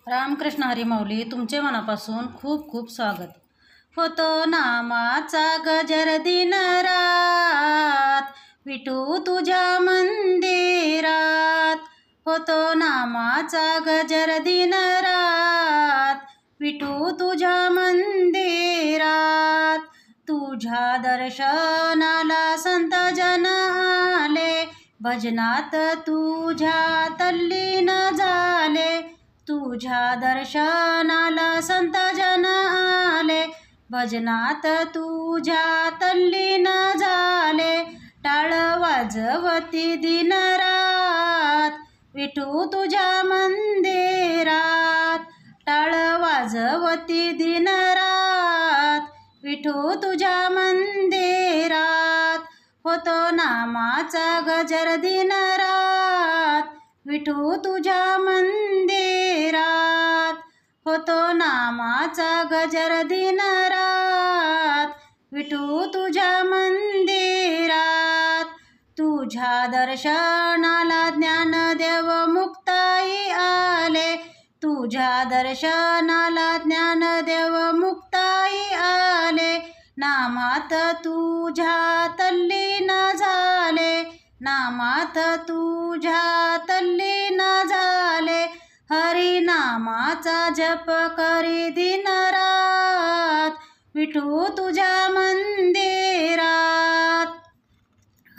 रामकृष्ण हरी माऊली तुमचे मनापासून खूप खूप स्वागत. होतो नामाचा गजर दिन रात, विठू तुझ्या मंदिरात. होतो नामाचा गजर दिन रात, विठू तुझ्या मंदिरात. तुझ्या दर्शनाला संत जन आले, भजनात तुझ्या तल्लीन झाले. तुझ्या दर्शनाला संत जन आले, भजनात तुझ्या तल्लीन झाले. टाळ वाजवती दिन रात, विठू तुझ्या मंदिरात. टाळ वाजवती दिन रात, विठू तुझ्या मंदिरात. होतो नामाचा गजर दिन रात, विठू तुझ्या मंदिरात. होतो नामाचा गजर दिन रात, विठू तुझ्या मंदिरात. तुझ्या दर्शनाला ज्ञानदेव मुक्ताई आले, तुझ्या दर्शनाला ज्ञानदेव मुक्ताई आले. नामात तुझ्या तल्लीन झाले, नामात तुझ्या तल्लीन झाले. हरी नामाचा जप करी दिन रात, विठू तुझ्या मंदिरात.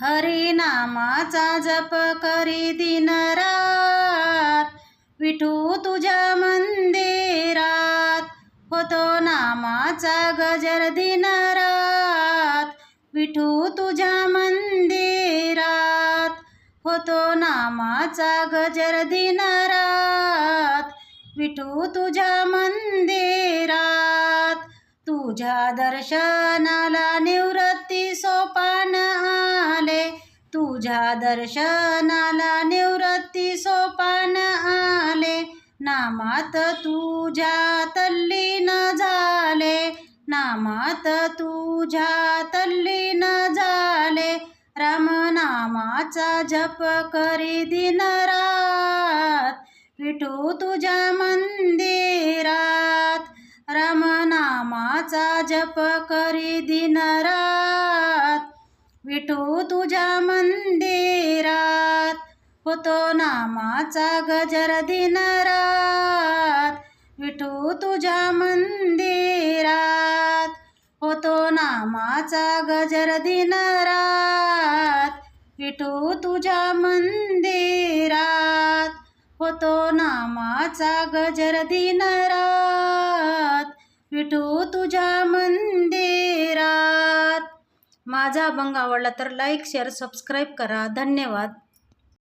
हरी नामाचा जप करी दिन रात, विठू तुझ्या मंदिरात. होतो नामाचा गजर दिन रात, विठू तुझ्या मंदिरात. होतो नामाचा गजर दिन रात, विठू तुझ्या मंदिरात. तुझ्या दर्शनाला निवृत्ती सोपान आले, तुझ्या दर्शनाला निवृत्ती सोपान आले. नामात तुझ्या तल्लीन झाले, नामात तुझ्या तल्लीन झाले. राम नामाचा जप करी दिन रात, विठू तुझ्या मंदिरात. राम नामाचा जप करी दिन रात, विठू तुझ्या मंदिरात. होतो नामाचा गजर दिन रात, विठू तुझ्या मंदिरात. होतो नामाचा गजर दिन रात, विठू तुझ्या मंदिरात. होतो नामाचा गजर दिन रात, विठू तुझ्या मंदिरात. माझा अभंग आवडला तर लाईक शेअर सबस्क्राईब करा. धन्यवाद.